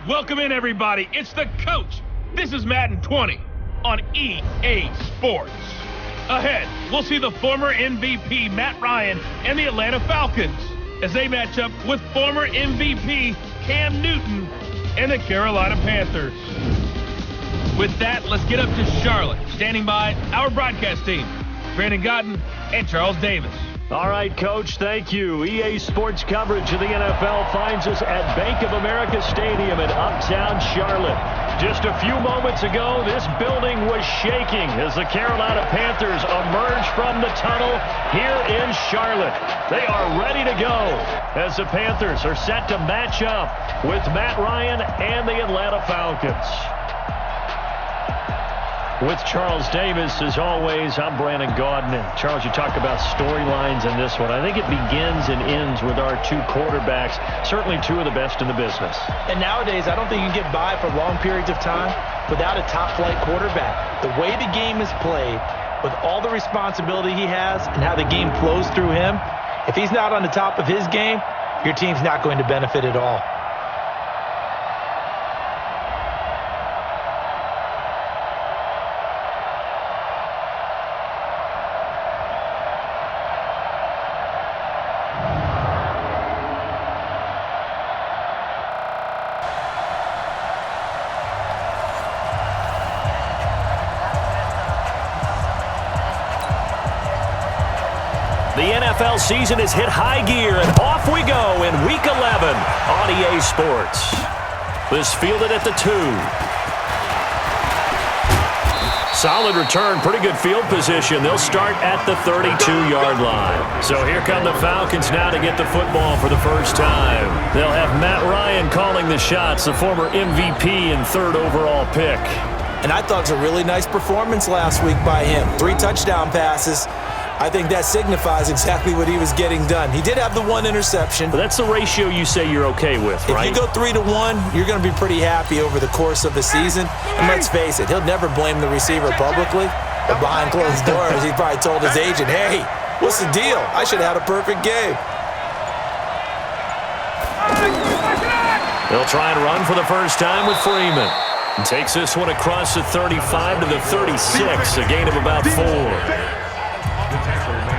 Welcome in, everybody. It's the coach. This is Madden 20 on EA Sports. Ahead, we'll see the former MVP Matt Ryan and the Atlanta Falcons as they match up with former MVP Cam Newton and the Carolina Panthers. With that, let's get up to Charlotte. Standing by, our broadcast team, Brandon Gotten and Charles Davis. All right, Coach, thank you. EA Sports coverage of the NFL finds us at Bank of America Stadium in uptown Charlotte. Just a few moments ago, this building was shaking as the Carolina Panthers emerged from the tunnel here in Charlotte. They are ready to go as the Panthers are set to match up with Matt Ryan and the Atlanta Falcons. With Charles Davis, as always, I'm Brandon Gaudin. And Charles, you talk about storylines in this one. I think it begins and ends with our two quarterbacks, certainly two of the best in the business. And nowadays, I don't think you can get by for long periods of time without a top-flight quarterback. The way the game is played, with all the responsibility he has and how the game flows through him, if he's not on the top of his game, your team's not going to benefit at all. The NFL season has hit high gear, and off we go in Week 11 on EA Sports. This fielded at the 2. Solid return, pretty good field position. They'll start at the 32-yard line. So here come the Falcons now to get the football for the first time. They'll have Matt Ryan calling the shots, the former MVP and third overall pick. And I thought it was a really nice performance last week by him. 3 touchdown passes. I think that signifies exactly what he was getting done. He did have the 1 interception. But that's the ratio you say you're okay with, right? If you go 3-to-1, you're going to be pretty happy over the course of the season. And let's face it, he'll never blame the receiver publicly. But behind closed doors, he probably told his agent, hey, what's the deal? I should have had a perfect game. They'll try and run for the first time with Freeman. Takes this one across the 35 to the 36, a gain of about 4.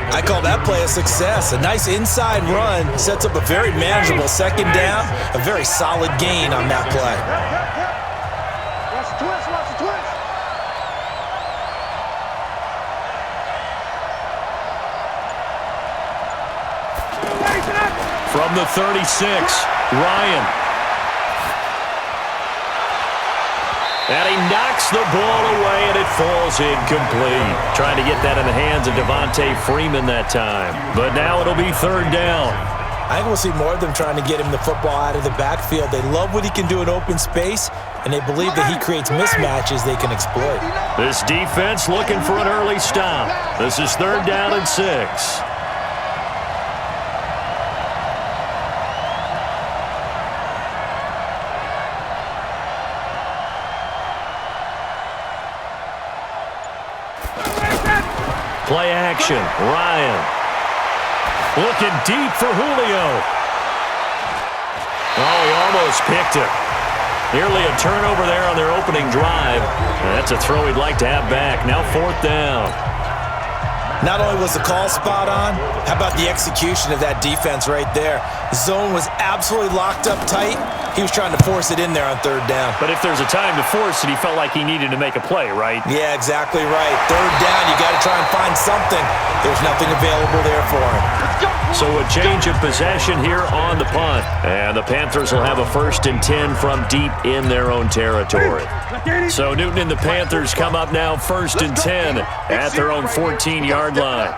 I call that play a success. A nice inside run sets up a very manageable second down, a very solid gain on that play. Watch the twist, watch the twist. From the 36, Ryan. And he knocks the ball away, and it falls incomplete. Trying to get that in the hands of Devontae Freeman that time. But now it'll be third down. I think we'll see more of them trying to get him the football out of the backfield. They love what he can do in open space, and they believe that he creates mismatches they can exploit. This defense looking for an early stop. This is third down and 6. Play action, Ryan. Looking deep for Julio. Oh, he almost picked it. Nearly a turnover there on their opening drive. That's a throw he'd like to have back. Now fourth down. Not only was the call spot on, how about the execution of that defense right there? The zone was absolutely locked up tight. He was trying to force it in there on third down. But if there's a time to force it, he felt like he needed to make a play, right? Yeah, exactly right. Third down, you got to try and find something. There's nothing available there for him. So a change of possession here on the punt. And the Panthers will have a 1st and 10 from deep in their own territory. So Newton and the Panthers come up now 1st and 10 at their own 14-yard line.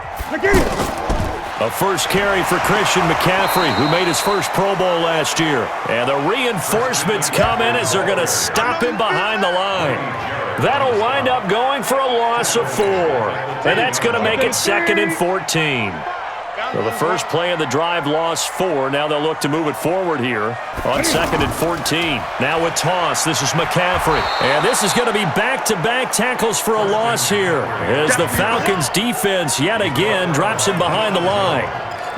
A first carry for Christian McCaffrey, who made his first Pro Bowl last year. And the reinforcements come in as they're going to stop him behind the line. That'll wind up going for a loss of 4. And that's going to make it 2nd and 14. So the first play of the drive lost 4. Now they'll look to move it forward here on 2nd and 14. Now with toss, this is McCaffrey. And this is going to be back-to-back tackles for a loss here as the Falcons defense yet again drops him behind the line.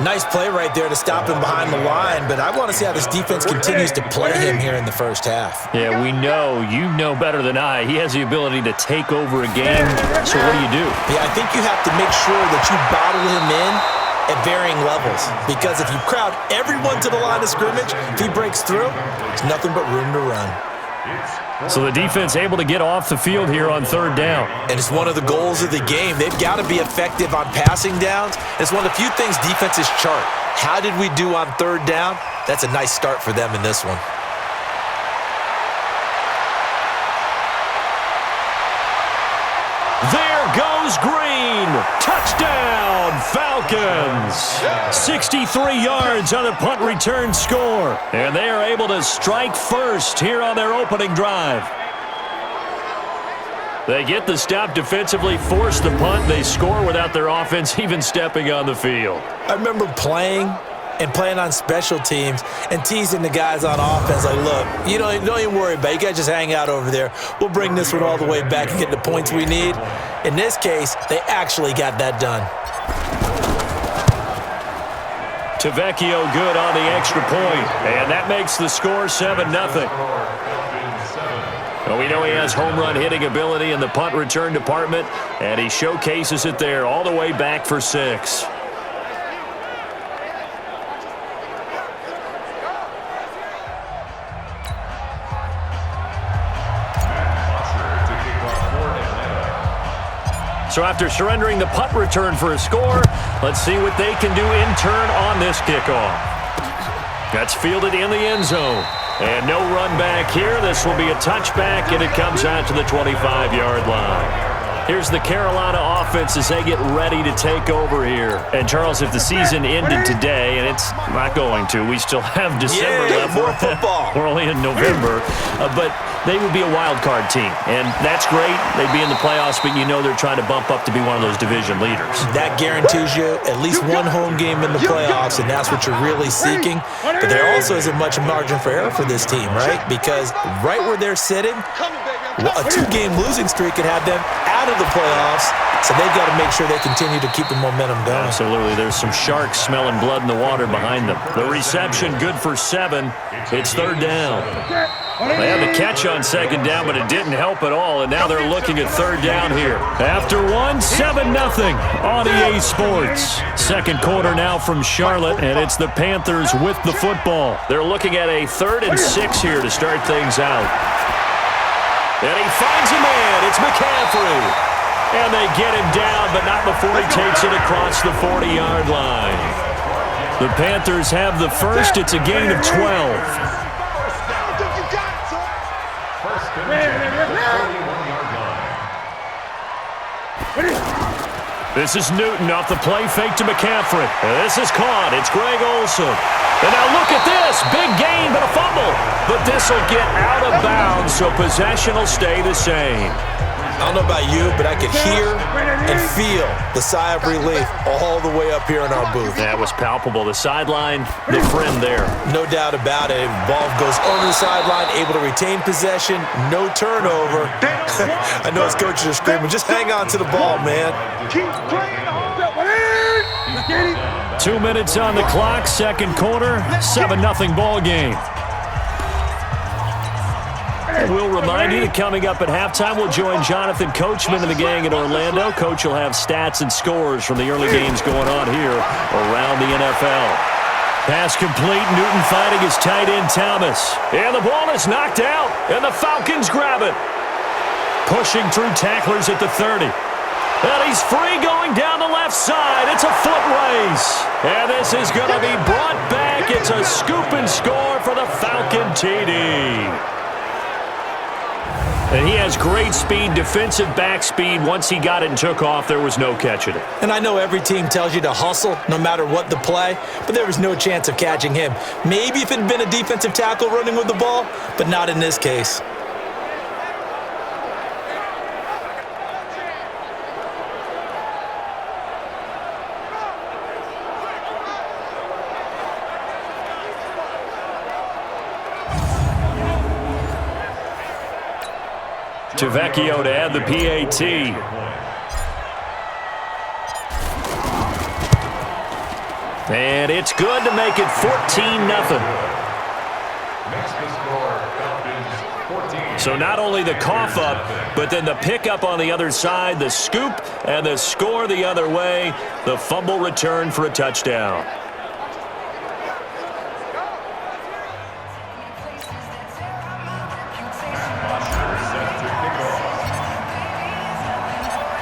Nice play right there to stop him behind the line, but I want to see how this defense continues to play him here in the first half. Yeah, we know. You know better than I. He has the ability to take over a game. So what do? Yeah, I think you have to make sure that you bottle him in at varying levels, because if you crowd everyone to the line of scrimmage, if he breaks through, there's nothing but room to run. So the defense able to get off the field here on third down. And it's one of the goals of the game. They've got to be effective on passing downs. It's one of the few things defenses chart. How did we do on third down? That's a nice start for them in this one. There goes Green. Touchdown, Falcons. 63 yards on the punt return score. And they are able to strike first here on their opening drive. They get the stop defensively, force the punt. They score without their offense even stepping on the field. I remember playing on special teams and teasing the guys on offense like, look, don't even worry about it. You guys just hang out over there. We'll bring this one all the way back and get the points we need. In this case, they actually got that done. Tavecchio good on the extra point, and that makes the score 7-0. Well, we know he has home run hitting ability in the punt return department, and he showcases it there all the way back for 6. So after surrendering the punt return for a score, let's see what they can do in turn on this kickoff. That's fielded in the end zone. And no run back here. This will be a touchback, and it comes out to the 25-yard line. Here's the Carolina offense as they get ready to take over here. And, Charles, if the season ended today, and it's not going to, we still have December left. More football. We're only in November. But they would be a wild card team, and that's great. They'd be in the playoffs, but you know they're trying to bump up to be one of those division leaders. That guarantees you at least one home game in the playoffs, and that's what you're really seeking. But there also isn't much margin for error for this team, right? Because right where they're sitting, a 2-game losing streak could have them out of the playoffs, so they've got to make sure they continue to keep the momentum going. Absolutely. There's some sharks smelling blood in the water behind them. The reception good for 7. It's third down. They had the catch on second down, but it didn't help at all, and now they're looking at third down here. After 7-0 on EA Sports. Second quarter now from Charlotte, and it's the Panthers with the football. They're looking at a 3rd and 6 here to start things out. And he finds a man. It's McCaffrey. And they get him down, but not before he takes it across the 40-yard line. The Panthers have the first. It's a gain of 12. This is Newton off the play fake to McCaffrey. This is caught. It's Greg Olsen. And now look at this. Big gain, but a fumble. But this will get out of bounds, so possession will stay the same. I don't know about you, but I could hear and feel the sigh of relief all the way up here in our booth. That was palpable. The sideline, the friend there. No doubt about it. Ball goes over the sideline, able to retain possession, no turnover. I know his coaches are screaming, just hang on to the ball, man. Keep playing hard. 2 minutes on the clock, second quarter, 7-0 ball game. We'll remind you that coming up at halftime, we'll join Jonathan Coachman and the gang in Orlando. Coach will have stats and scores from the early games going on here around the NFL. Pass complete. Newton fighting his tight end Thomas. And the ball is knocked out, and the Falcons grab it. Pushing through tacklers at the 30. And he's free going down the left side. It's a foot race. And this is going to be brought back. It's a scoop and score for the Falcon TD. And he has great speed, defensive back speed. Once he got it and took off, there was no catching it. And I know every team tells you to hustle no matter what the play, but there was no chance of catching him. Maybe if it had been a defensive tackle running with the ball, but not in this case. Tavecchio to add the PAT. And it's good to make it 14-0. So not only the cough up, but then the pickup on the other side, the scoop, and the score the other way, the fumble return for a touchdown.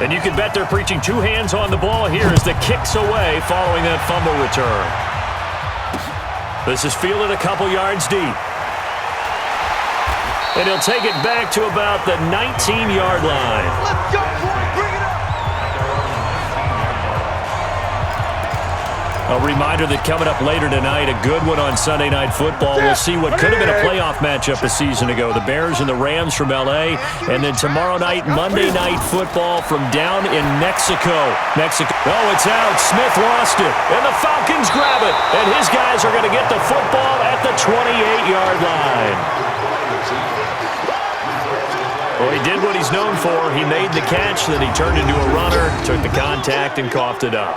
And you can bet they're preaching two hands on the ball here as the kick's away following that fumble return. This is fielded a couple yards deep. And he'll take it back to about the 19-yard line. Let's go, boy. Bring it up. A reminder that coming up later tonight, a good one on Sunday Night Football. We'll see what could have been a playoff matchup a season ago. The Bears and the Rams from L.A. And then tomorrow night, Monday Night Football from down in Mexico. Oh, it's out. Smith lost it. And the Falcons grab it. And his guys are going to get the football at the 28-yard line. Well, he did what he's known for. He made the catch, then he turned into a runner, took the contact, and coughed it up.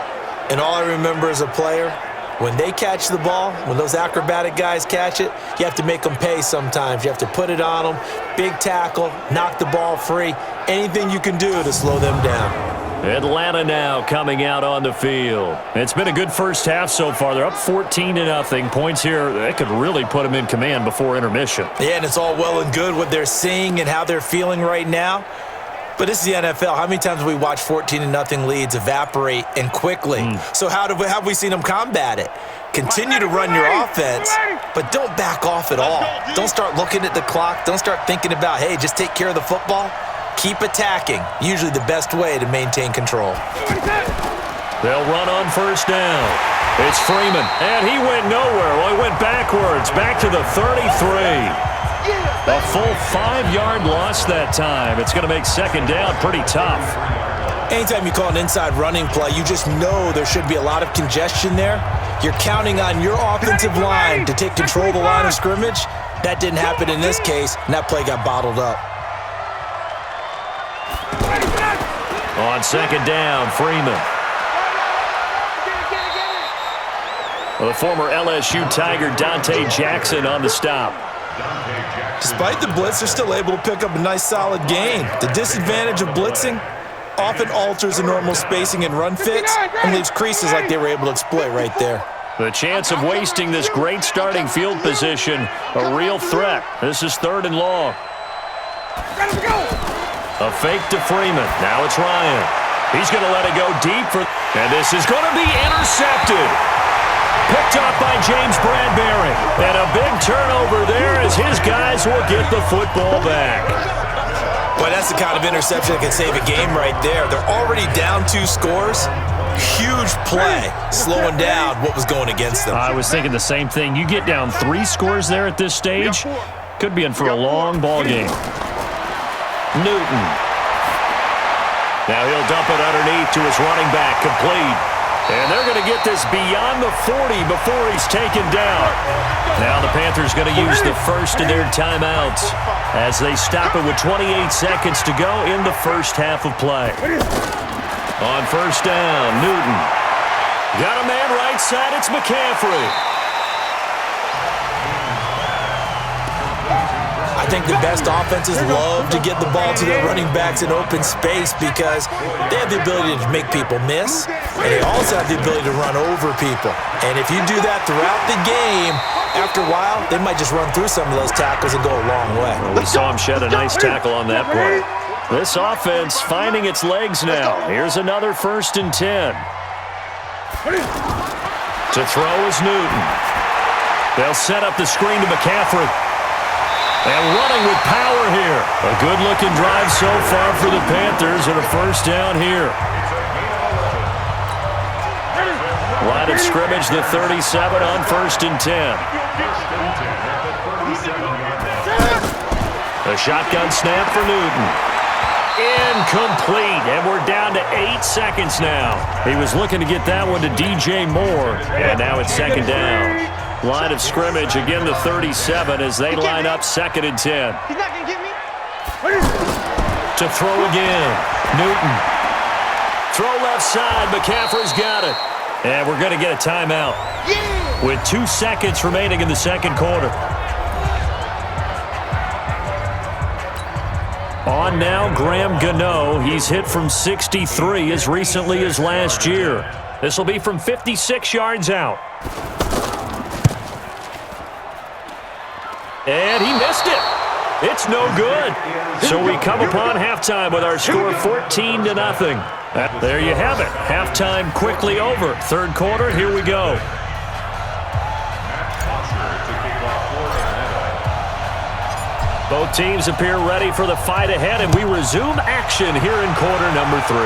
And all I remember as a player, when they catch the ball, when those acrobatic guys catch it, you have to make them pay sometimes. You have to put it on them, big tackle, knock the ball free, anything you can do to slow them down. Atlanta now coming out on the field. It's been a good first half so far. They're up 14-0. Points here, that could really put them in command before intermission. Yeah, and it's all well and good what they're seeing and how they're feeling right now. But this is the NFL. How many times have we watched 14-0 leads evaporate and quickly? So how have we seen them combat it? Continue to run your offense, but don't back off at all. Don't start looking at the clock. Don't start thinking about, hey, just take care of the football. Keep attacking. Usually the best way to maintain control. They'll run on first down. It's Freeman, and he went nowhere. Well, he went backwards, back to the 33. A full 5-yard loss that time. It's going to make second down pretty tough. Anytime you call an inside running play, you just know there should be a lot of congestion there. You're counting on your offensive line to take control of the line of scrimmage. That didn't happen in this case, and that play got bottled up. On second down, Freeman. Well, the former LSU Tiger Dante Jackson on the stop. Despite the blitz, they're still able to pick up a nice solid gain. The disadvantage of blitzing often alters the normal spacing and run fits and leaves creases like they were able to exploit right there. The chance of wasting this great starting field position, a real threat. This is 3rd and long. A fake to Freeman. Now it's Ryan. He's going to let it go deep and this is going to be intercepted. Picked up by James Bradbury. And a big turnover there as his guys will get the football back. Boy, that's the kind of interception that can save a game right there. They're already down 2 scores. Huge play, slowing down what was going against them. I was thinking the same thing. You get down 3 scores there at this stage, could be in for a long ball game. Newton. Now he'll dump it underneath to his running back, complete. And they're going to get this beyond the 40 before he's taken down. Now the Panthers going to use the first of their timeouts as they stop it with 28 seconds to go in the first half of play. On first down, Newton. Got a man right side, it's McCaffrey. I think the best offenses love to get the ball to their running backs in open space because they have the ability to make people miss, and they also have the ability to run over people. And if you do that throughout the game, after a while, they might just run through some of those tackles and go a long way. Well, we saw him shed a nice tackle on that play. This offense finding its legs now. Here's another 1st and 10. To throw is Newton. They'll set up the screen to McCaffrey. And running with power here. A good-looking drive so far for the Panthers and a first down here. Line of scrimmage, the 37 on 1st and 10. A shotgun snap for Newton. Incomplete, and we're down to 8 seconds now. He was looking to get that one to DJ Moore, and now it's second down. Line of scrimmage, again the 37 as they line up 2nd and 10. He's not going to get me. To throw again, Newton. Throw left side, McCaffrey's got it. And we're going to get a timeout with 2 seconds remaining in the second quarter. On now, Graham Gano. He's hit from 63 as recently as last year. This will be from 56 yards out. And he missed it. It's no good. So we come upon halftime with our score 14-0. There you have it. Halftime quickly over. Third quarter, here we go. Both teams appear ready for the fight ahead, and we resume action here in quarter number 3.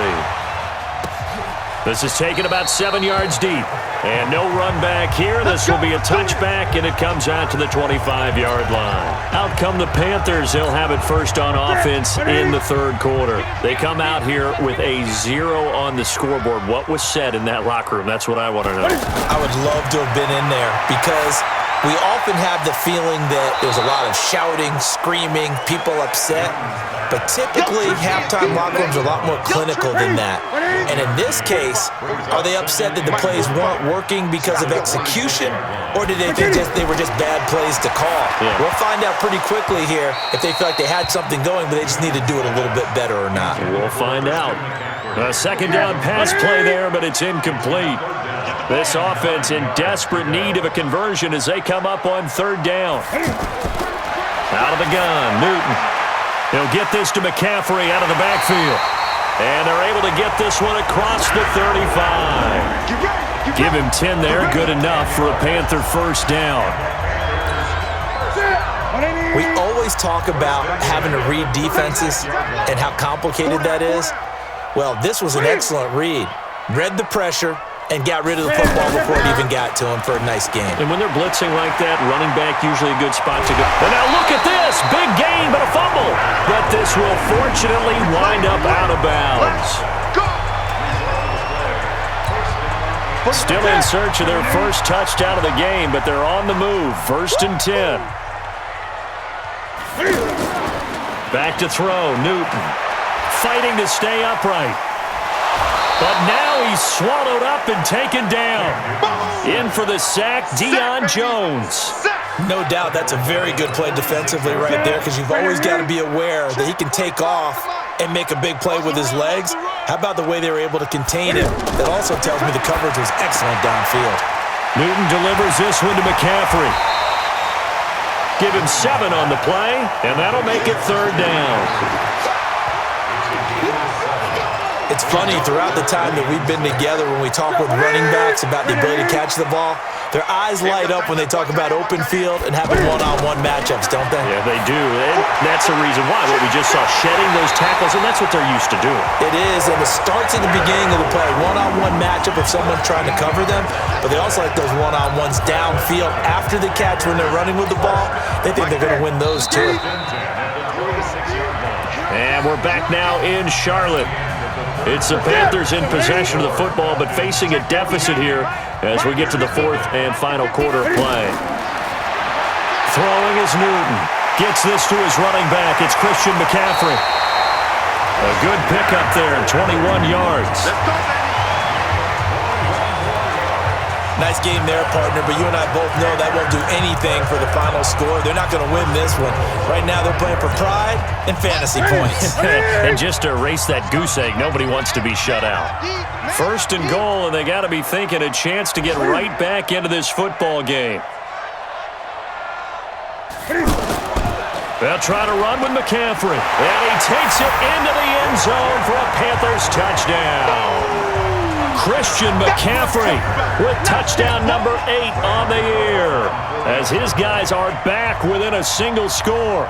This is taken about 7 yards deep. And no run back here. This will be a touchback, and it comes out to the 25-yard line. Out come the Panthers. They'll have it first on offense in the third quarter. They come out here with a 0 on the scoreboard. What was said in that locker room? That's what I want to know. I would love to have been in there because we often have the feeling that there's a lot of shouting, screaming, people upset. But typically, halftime locker rooms are a lot more clinical than that. And in this case, are they upset that the plays weren't working because of execution? Or did they think they were just bad plays to call? Yeah. We'll find out pretty quickly here if they feel like they had something going, but they just need to do it a little bit better or not. We'll find out. A second down pass play there, but it's incomplete. This offense in desperate need of a conversion as they come up on third down. Out of the gun, Newton. He'll get this to McCaffrey out of the backfield. And they're able to get this one across the 35. Give him 10 there, good enough for a Panther first down. We always talk about having to read defenses and how complicated that is. Well, this was an excellent read. Read the pressure and got rid of the football before it even got to him for a nice game. And when they're blitzing like that, running back usually a good spot to go. And now look at this. Big gain, but a fumble. But this will fortunately wind up out of bounds. Still in search of their first touchdown of the game, but they're on the move. 1st and 10. Back to throw, Newton. Fighting to stay upright. But now he's swallowed up and taken down. In for the sack, Deion Jones. No doubt that's a very good play defensively right there because you've always got to be aware that he can take off and make a big play with his legs. How about the way they were able to contain him? That also tells me the coverage was excellent downfield. Newton delivers this one to McCaffrey. Give him 7 on the play, and that'll make it third down. It's funny, throughout the time that we've been together, when we talk with running backs about the ability to catch the ball, their eyes light up when they talk about open field and having one-on-one matchups, don't they? Yeah, they do. And that's the reason why. What we just saw, shedding those tackles, and that's what they're used to doing. It is, and it starts at the beginning of the play. One-on-one matchup if someone's trying to cover them, but they also like those one-on-ones downfield after the catch when they're running with the ball. They think they're going to win those too. And we're back now in Charlotte. It's the Panthers in possession of the football, but facing a deficit here as we get to the fourth and final quarter of play. Throwing is Newton. Gets this to his running back. It's Christian McCaffrey. A good pickup there, 21 yards. Nice game there, partner, but you and I both know that won't do anything for the final score. They're not going to win this one. Right now they're playing for pride and fantasy points. And just to erase that goose egg, nobody wants to be shut out. 1st and goal, and they got to be thinking a chance to get right back into this football game. They'll try to run with McCaffrey, and he takes it into the end zone for a Panthers touchdown. Christian McCaffrey with touchdown number 8 on the year as his guys are back within a single score.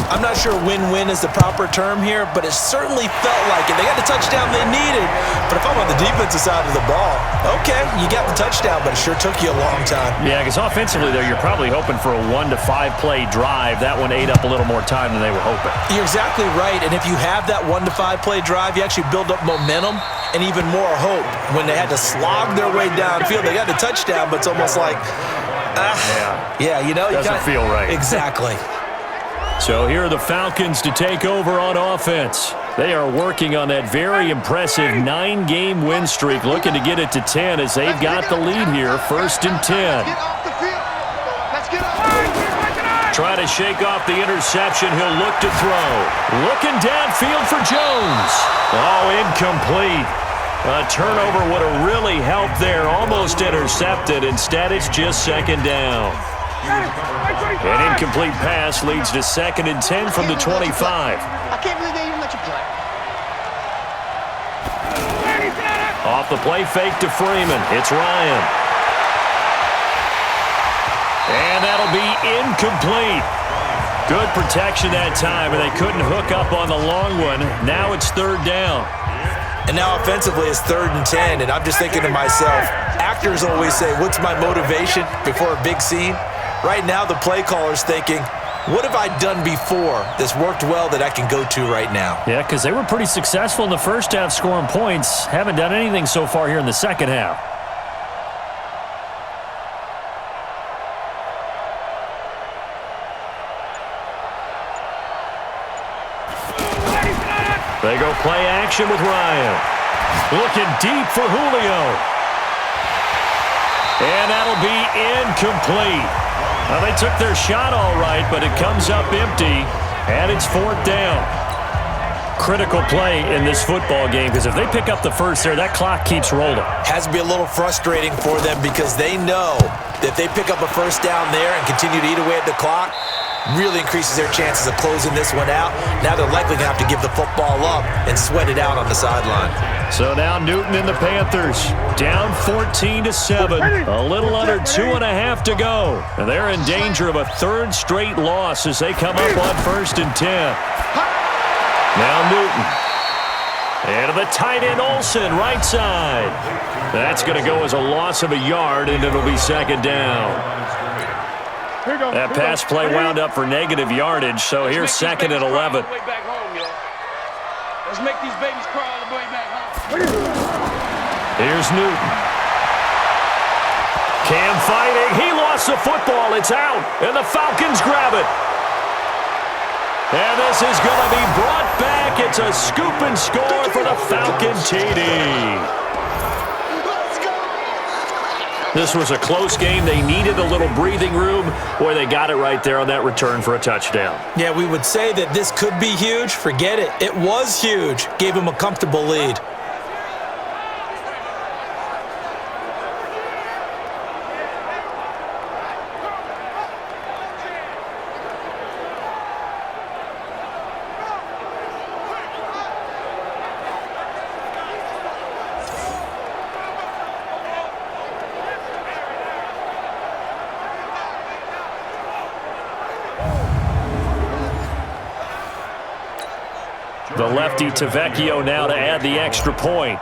I'm not sure win-win is the proper term here, but it certainly felt like it. They got the touchdown they needed, but if I'm on the defensive side of the ball, okay, you got the touchdown, but it sure took you a long time. Yeah, because offensively there, you're probably hoping for a 1 to 5 play drive. That one ate up a little more time than they were hoping. You're exactly right, and if you have that 1 to 5 play drive, you actually build up momentum and even more hope. When they had to slog their way downfield, they got the touchdown, but it's almost like, yeah, you know. Doesn't feel right. Exactly. So here are the Falcons to take over on offense. They are working on that very impressive 9-game win streak, looking to get it to 10 as they've got the lead here, 1st and 10. Try to shake off the interception. He'll look to throw. Looking downfield for Jones. Oh, incomplete. A turnover would have really helped there. Almost intercepted. Instead, it's just 2nd down. An incomplete pass leads to 2nd and 10 from the 25. I can't believe they even let you play. Off the play fake to Freeman. It's Ryan. And that'll be incomplete. Good protection that time, and they couldn't hook up on the long one. Now it's 3rd down. And now offensively it's 3rd and 10, and I'm just thinking to myself, actors always say, what's my motivation before a big scene? Right now the play caller's thinking, what have I done before that's worked well that I can go to right now? Yeah, because they were pretty successful in the first half scoring points. Haven't done anything so far here in the second half. They go play action with Ryan. Looking deep for Julio. And that'll be incomplete. Well, they took their shot all right, but it comes up empty, and it's 4th down. Critical play in this football game, because if they pick up the first there, that clock keeps rolling. Has to be a little frustrating for them because they know that if they pick up a first down there and continue to eat away at the clock, really increases their chances of closing this one out. Now they're likely going to have to give the football up and sweat it out on the sideline. So now Newton and the Panthers down 14-7. A little under 2.5 to go. And they're in danger of a 3rd straight loss as they come up on 1st and 10. Now Newton. And to the tight end Olsen, right side. That's going to go as a loss of a yard, and it'll be 2nd down. That pass play wound up for negative yardage, so here's 2nd and 11. Let's make these babies cry all the way back home. Here's Newton. Cam fighting. He lost the football. It's out, and the Falcons grab it. And this is going to be brought back. It's a scoop and score for the Falcon TD. This was a close game. They needed a little breathing room. Boy, they got it right there on that return for a touchdown. Yeah, we would say that this could be huge. Forget it. It was huge. Gave him a comfortable lead. The lefty Tavecchio now to add the extra point.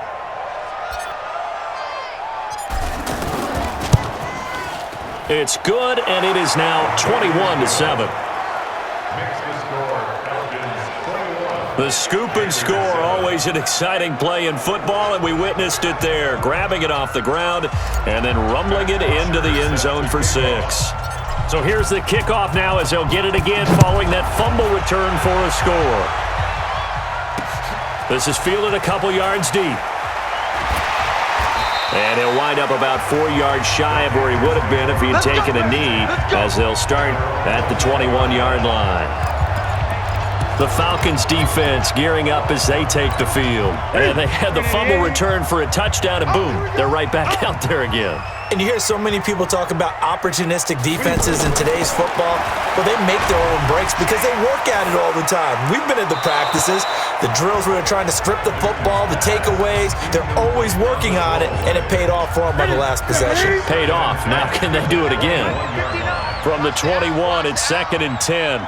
It's good, and it is now 21-7. The scoop and score, always an exciting play in football, and we witnessed it there, grabbing it off the ground and then rumbling it into the end zone for 6. So here's the kickoff now as they'll get it again following that fumble return for a score. This is fielded a couple yards deep. And he'll wind up about 4 yards shy of where he would have been if he had taken a knee, as they'll start at the 21-yard line. The Falcons defense gearing up as they take the field. And they had the fumble return for a touchdown, and boom, they're right back out there again. And you hear so many people talk about opportunistic defenses in today's football. Well, they make their own breaks because they work at it all the time. We've been at the practices, the drills where they're trying to strip the football, the takeaways. They're always working on it, and it paid off for them on the last possession. Paid off. Now can they do it again? From the 21, it's 2nd and 10.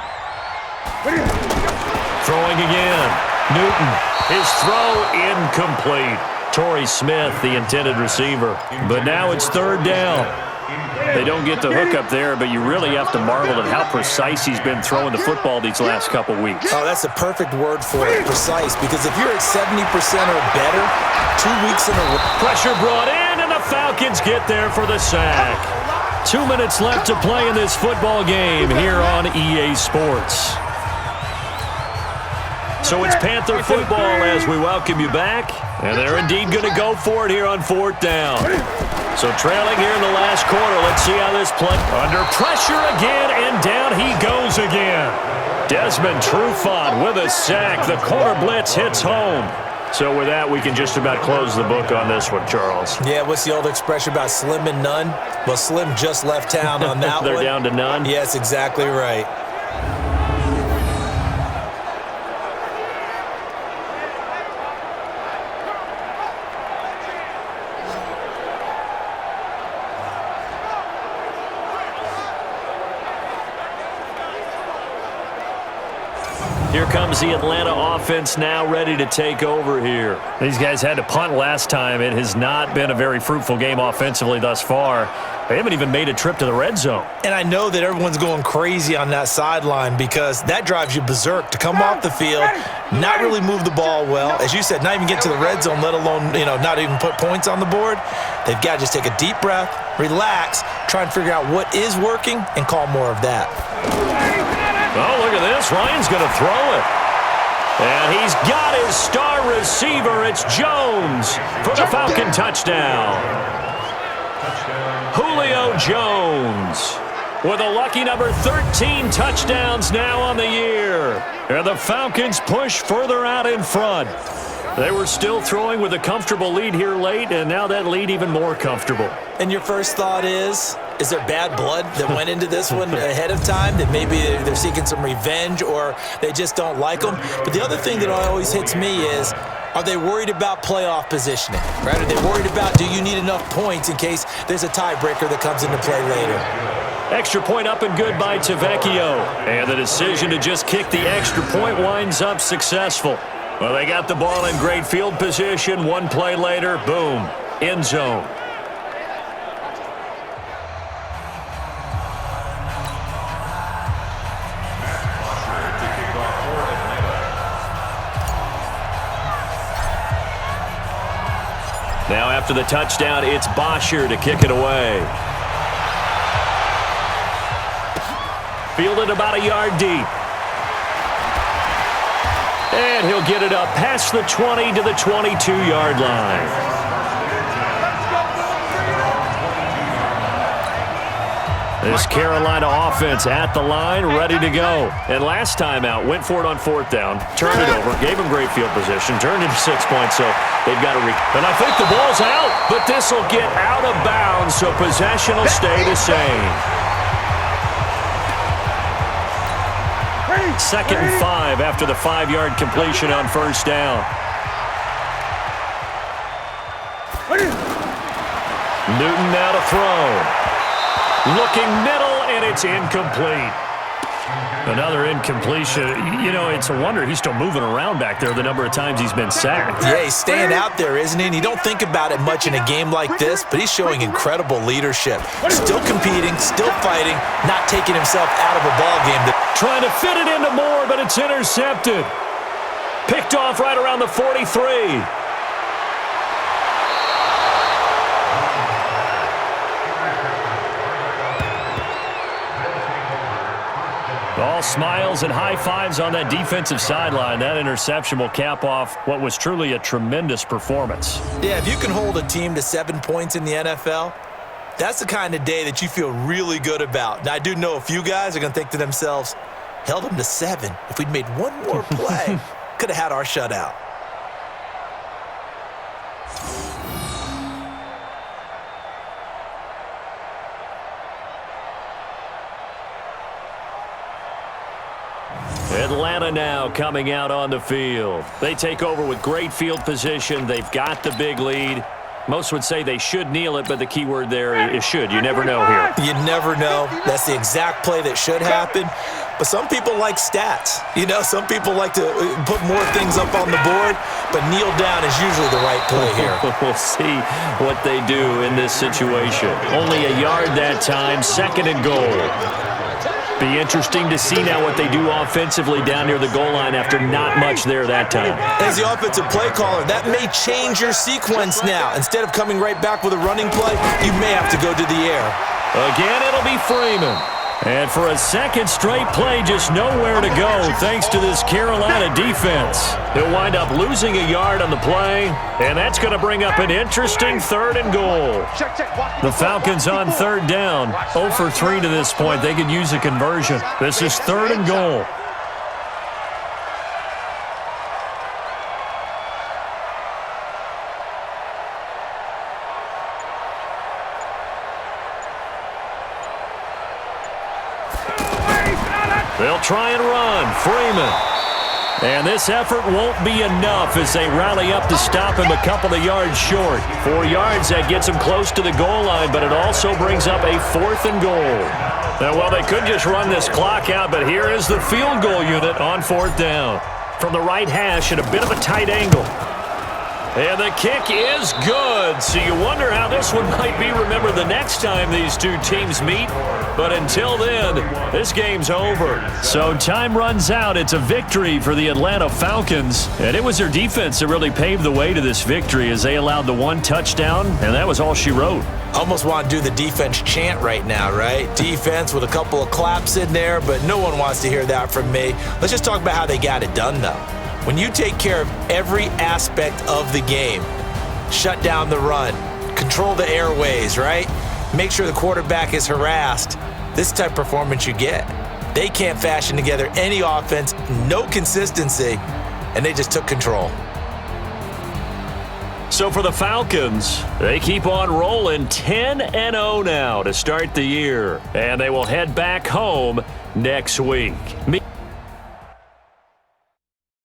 Throwing again. Newton. His throw incomplete. Torrey Smith, the intended receiver. But now it's 3rd down. They don't get the hook up there, but you really have to marvel at how precise he's been throwing the football these last couple weeks. Oh, that's a perfect word for it, precise, because if you're at 70% or better, 2 weeks in a row. Pressure brought in, and the Falcons get there for the sack. 2 minutes left to play in this football game here on EA Sports. So it's Panther football as we welcome you back. And they're indeed going to go for it here on 4th down. So trailing here in the last quarter. Let's see how this play. Under pressure again, and down he goes again. Desmond Trufant with a sack. The corner blitz hits home. So with that, we can just about close the book on this one, Charles. Yeah, what's the old expression about slim and none? Well, Slim just left town on that one. They're down to none? Yes, exactly right. Here comes the Atlanta offense now ready to take over here. These guys had to punt last time. It has not been a very fruitful game offensively thus far. They haven't even made a trip to the red zone. And I know that everyone's going crazy on that sideline because that drives you berserk to come off the field, not really move the ball well. As you said, not even get to the red zone, let alone, not even put points on the board. They've got to just take a deep breath, relax, try and figure out what is working, and call more of that. Oh, look at this. Ryan's going to throw it. And he's got his star receiver. It's Jones for the Falcon touchdown. Julio Jones with a lucky number 13 touchdowns now on the year. And the Falcons push further out in front. They were still throwing with a comfortable lead here late, and now that lead even more comfortable. And your first thought is there bad blood that went into this one ahead of time, that maybe they're seeking some revenge or they just don't like them? But the other thing that always hits me is, are they worried about playoff positioning? Right? Are they worried about, do you need enough points in case there's a tiebreaker that comes into play later? Extra point up and good by Tavecchio. And the decision to just kick the extra point winds up successful. Well, they got the ball in great field position. One play later, boom, end zone. Now after the touchdown, it's Bosher to kick it away. Fielded about a yard deep. And he'll get it up past the 20 to the 22-yard line. This Carolina offense at the line, ready to go. And last time out, went for it on 4th down, turned it over, gave him great field position, turned into 6 points, so they've got to and I think the ball's out, but this will get out of bounds, so possession will stay the same. 2nd and 5 after the 5-yard completion on 1st down. Newton now to throw. Looking middle, and it's incomplete. Another incompletion. It's a wonder he's still moving around back there the number of times he's been sacked. Yeah, he's staying out there, isn't he? And you don't think about it much in a game like this, but he's showing incredible leadership. Still competing, still fighting, not taking himself out of a ball game. Trying to fit it into Moore, but it's intercepted. Picked off right around the 43. All smiles and high fives on that defensive sideline. That interception will cap off what was truly a tremendous performance. Yeah, if you can hold a team to 7 points in the NFL, that's the kind of day that you feel really good about. Now, I do know a few guys are going to think to themselves, held them to 7. If we'd made one more play, could have had our shutout. Atlanta now coming out on the field. They take over with great field position. They've got the big lead. Most would say they should kneel it, but the key word there is should. You never know here. You never know. That's the exact play that should happen. But some people like stats. Some people like to put more things up on the board, but kneel down is usually the right play here. We'll see what they do in this situation. Only a yard that time, 2nd and goal. Be interesting to see now what they do offensively down near the goal line after not much there that time. As the offensive play caller, that may change your sequence now. Instead of coming right back with a running play, you may have to go to the air. Again, it'll be Freeman. And for a second straight play, just nowhere to go thanks to this Carolina defense. He'll wind up losing a yard on the play, and that's going to bring up an interesting 3rd and goal. The Falcons on 3rd down, 0 for 3 to this point. They could use a conversion. This is 3rd and goal. They'll try and run. Freeman. And this effort won't be enough as they rally up to stop him a couple of yards short. 4 yards, that gets him close to the goal line, but it also brings up a 4th and goal. Now, well, they could just run this clock out, but here is the field goal unit on 4th down. From the right hash at a bit of a tight angle. And the kick is good. So you wonder how this one might be remembered the next time these two teams meet. But until then, this game's over. So time runs out. It's a victory for the Atlanta Falcons. And it was their defense that really paved the way to this victory as they allowed the 1 touchdown, and that was all she wrote. Almost want to do the defense chant right now, right? Defense with a couple of claps in there, but no one wants to hear that from me. Let's just talk about how they got it done, though. When you take care of every aspect of the game, shut down the run, control the airways, right? Make sure the quarterback is harassed. This type of performance you get. They can't fashion together any offense, no consistency, and they just took control. So for the Falcons, they keep on rolling 10-0 now to start the year, and they will head back home next week.